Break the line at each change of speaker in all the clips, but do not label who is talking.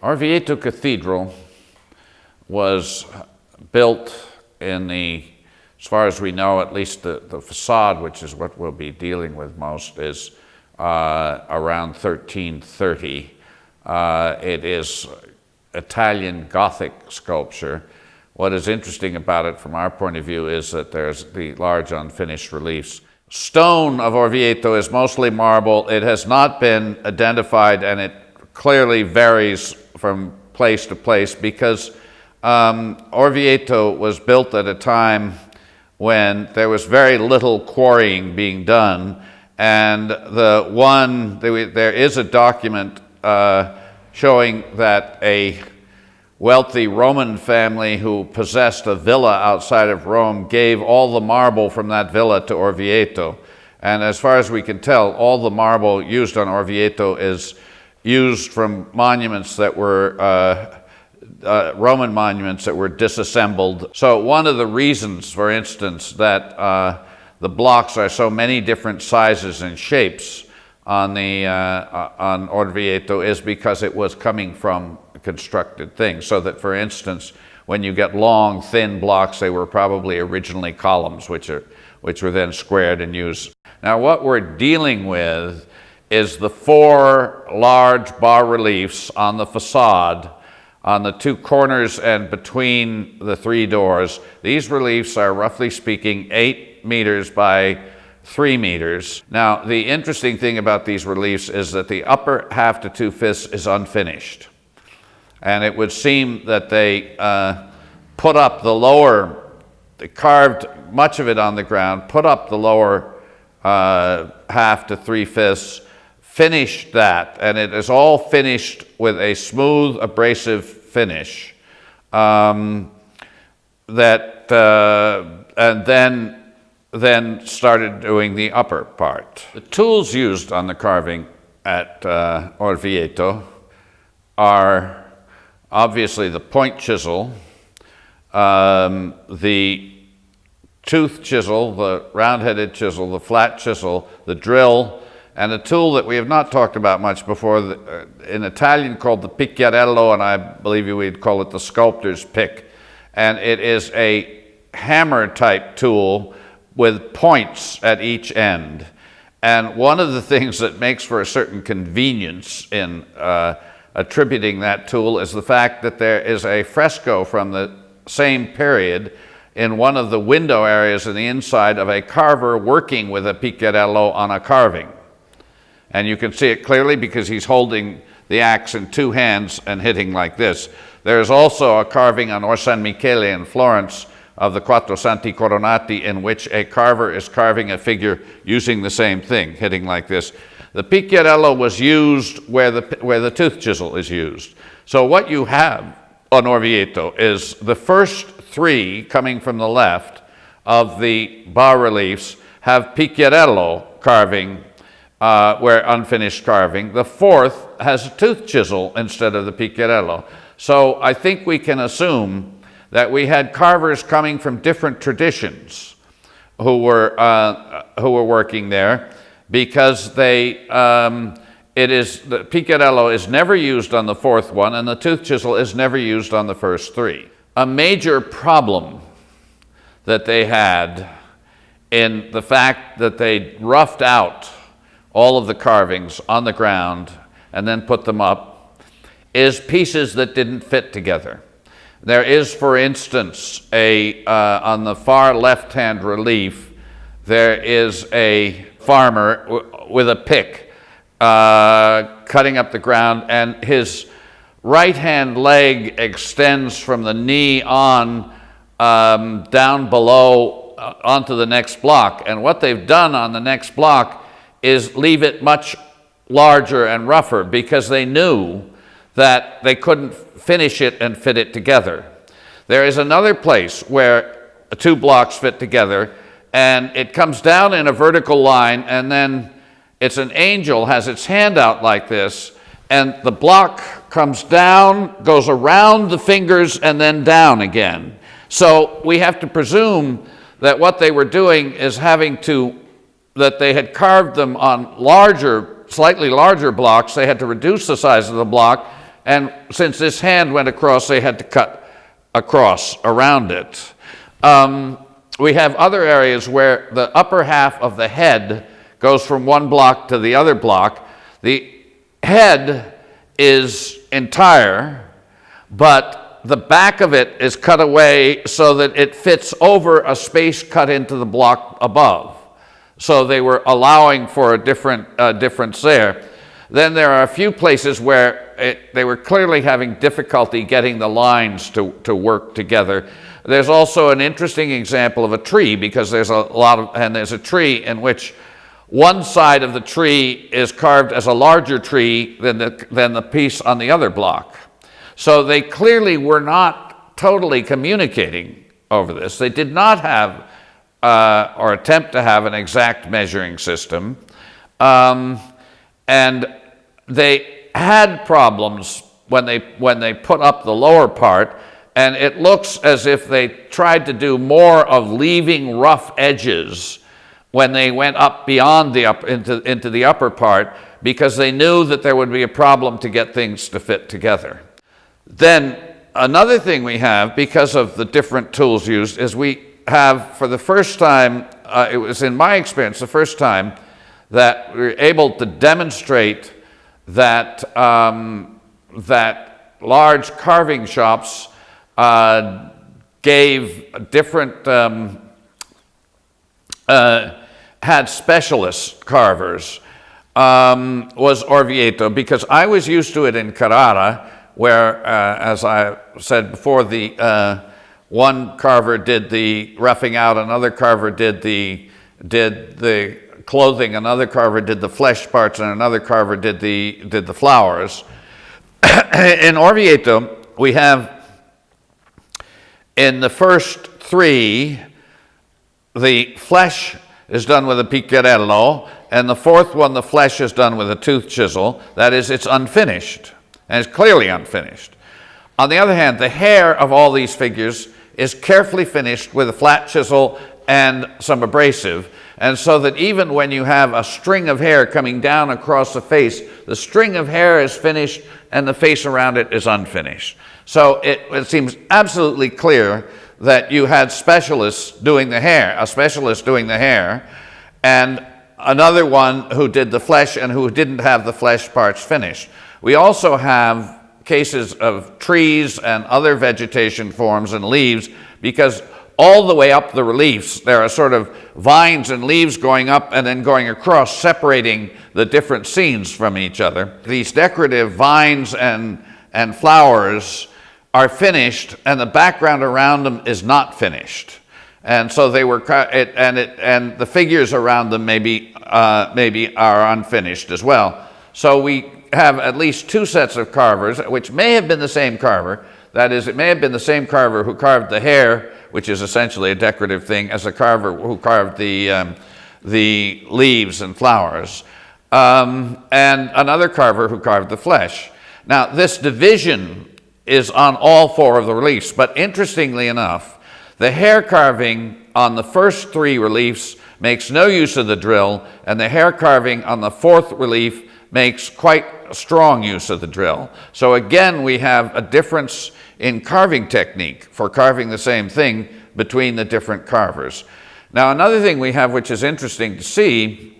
Orvieto Cathedral was built in as far as we know, at least the facade, which is what we'll be dealing with most, is around 1330. It is Italian Gothic sculpture. What is interesting about it from our point of view is that there's the large unfinished reliefs. Stone of Orvieto is mostly marble. It has not been identified, and it clearly varies from place to place because Orvieto was built at a time when there was very little quarrying being done, and there is a document showing that a wealthy Roman family who possessed a villa outside of Rome gave all the marble from that villa to Orvieto. And as far as we can tell, all the marble used on Orvieto is used from monuments that were Roman monuments that were disassembled. So one of the reasons, for instance, that the blocks are so many different sizes and shapes on Orvieto is because it was coming from constructed things. So that, for instance, when you get long, thin blocks, they were probably originally columns, which were then squared and used. Now, what we're dealing with is the 4 large bas-reliefs on the facade, on the 2 corners and between the 3 doors. These reliefs are, roughly speaking, 8 meters by 3 meters. Now, the interesting thing about these reliefs is that the upper half to 2/5 is unfinished. And it would seem that they put up the lower, they carved much of it on the ground, put up the lower half to 3/5, finished that, and it is all finished with a smooth abrasive finish. And then started doing the upper part. The tools used on the carving at Orvieto are obviously the point chisel, the tooth chisel, the round-headed chisel, the flat chisel, the drill, and a tool that we have not talked about much before, in Italian called the picchiarello, and I believe we'd call it the sculptor's pick. And it is a hammer-type tool with points at each end. And one of the things that makes for a certain convenience in attributing that tool is the fact that there is a fresco from the same period in one of the window areas in the inside of a carver working with a picchiarello on a carving. And you can see it clearly because he's holding the axe in 2 hands and hitting like this. There is also a carving on Or San Michele in Florence of the Quattro Santi Coronati in which a carver is carving a figure using the same thing, hitting like this. The picchiarello was used where the tooth chisel is used. So what you have on Orvieto is the first 3 coming from the left of the bas-reliefs have picchiarello carving, where unfinished carving. The 4th has a tooth chisel instead of the picchiarello. So I think we can assume that we had carvers coming from different traditions who were working there, because the picchiarello is never used on the 4th one, and the tooth chisel is never used on the first 3. A major problem that they had in the fact that they roughed out all of the carvings on the ground and then put them up is pieces that didn't fit together. There is, for instance, on the far left-hand relief, there is a farmer with a pick cutting up the ground, and his right-hand leg extends from the knee on down below onto the next block. And what they've done on the next block is leave it much larger and rougher because they knew that they couldn't finish it and fit it together. There is another place where 2 blocks fit together, and it comes down in a vertical line, and then it's an angel, has its hand out like this, and the block comes down, goes around the fingers, and then down again. So we have to presume that what they were doing is that they had carved them on slightly larger blocks. They had to reduce the size of the block And since this hand went across, they had to cut across around it. We have other areas where the upper half of the head goes from one block to the other block. The head is entire, but the back of it is cut away so that it fits over a space cut into the block above. So they were allowing for a difference there. Then there are a few places where they were clearly having difficulty getting the lines to work together. There's also an interesting example of a tree, because there's a tree in which one side of the tree is carved as a larger tree than the piece on the other block. So they clearly were not totally communicating over this. They did not have or attempt to have an exact measuring system. And they had problems when they put up the lower part, and it looks as if they tried to do more of leaving rough edges when they went up beyond into the upper part, because they knew that there would be a problem to get things to fit together. Then another thing we have, because of the different tools used, is we have, for the first time, it was in my experience the first time that we were able to demonstrate that that large carving shops gave different had specialist carvers, was Orvieto, because I was used to it in Carrara, where, as I said before, the one carver did the roughing out, another carver did the clothing, another carver did the flesh parts, and another carver did the flowers. In Orvieto, we have in the first three, the flesh is done with a picchiarello, and the fourth one, the flesh is done with a tooth chisel. That is, it's unfinished, and it's clearly unfinished. On the other hand, the hair of all these figures is carefully finished with a flat chisel and some abrasive, and so that even when you have a string of hair coming down across the face, the string of hair is finished and the face around it is unfinished. So it seems absolutely clear that you had specialists doing the hair, a specialist doing the hair, and another one who did the flesh and who didn't have the flesh parts finished. We also have cases of trees and other vegetation forms and leaves, because all the way up the reliefs there are sort of vines and leaves going up and then going across, separating the different scenes from each other. These decorative vines and flowers are finished, and the background around them is not finished, and so they were and the figures around them maybe are unfinished as well. So we have at least two sets of carvers, which may have been the same carver. That is, it may have been the same carver who carved the hair, which is essentially a decorative thing, as the carver who carved the leaves and flowers, and another carver who carved the flesh. Now, this division is on all four of the reliefs, but interestingly enough, the hair carving on the first three reliefs makes no use of the drill, and the hair carving on the fourth relief makes quite strong use of the drill. So again, we have a difference in carving technique for carving the same thing between the different carvers. Now, another thing we have, which is interesting to see,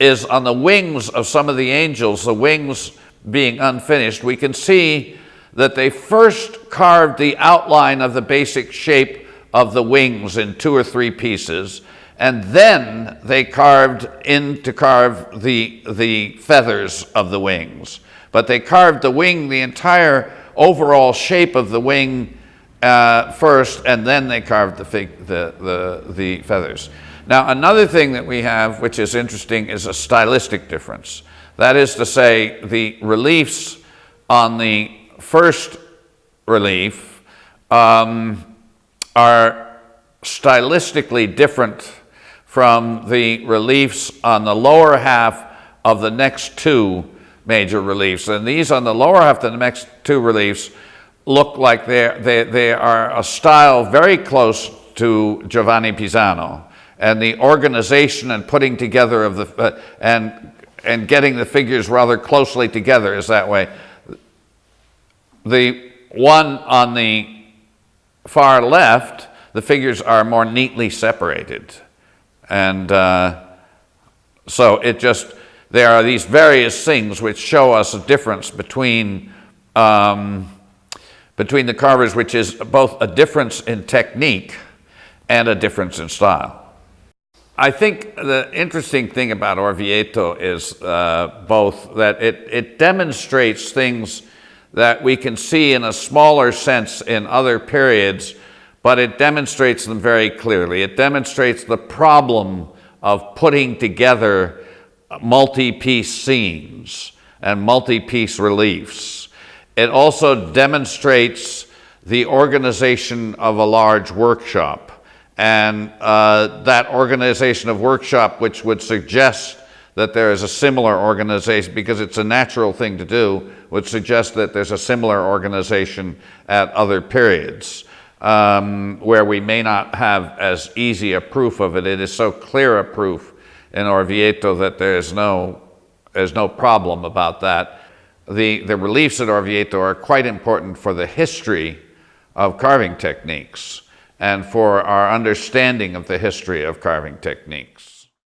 is on the wings of some of the angels, the wings being unfinished, we can see that they first carved the outline of the basic shape of the wings in 2 or 3 pieces, and then they carve the feathers of the wings. But they carved the wing, the entire overall shape of the wing first, and then they carved the feathers. Now, another thing that we have, which is interesting, is a stylistic difference. That is to say, the reliefs on the first relief are stylistically different from the reliefs on the lower half of the next 2 major reliefs. And these on the lower half of the next 2 reliefs look like they are a style very close to Giovanni Pisano, and the organization and putting together of the and getting the figures rather closely together is that way. The one on the far left, the figures are more neatly separated. And so there are these various things which show us a difference between the carvers, which is both a difference in technique and a difference in style. I think the interesting thing about Orvieto is both that it demonstrates things that we can see in a smaller sense in other periods, but it demonstrates them very clearly. It demonstrates the problem of putting together multi-piece scenes and multi-piece reliefs. It also demonstrates the organization of a large workshop. And that organization of workshop, which would suggest that there is a similar organization, because it's a natural thing to do, would suggest that there's a similar organization at other periods, where we may not have as easy a proof of it. It is so clear a proof in Orvieto that there's no problem about that. The reliefs at Orvieto are quite important for the history of carving techniques and for our understanding of the history of carving techniques.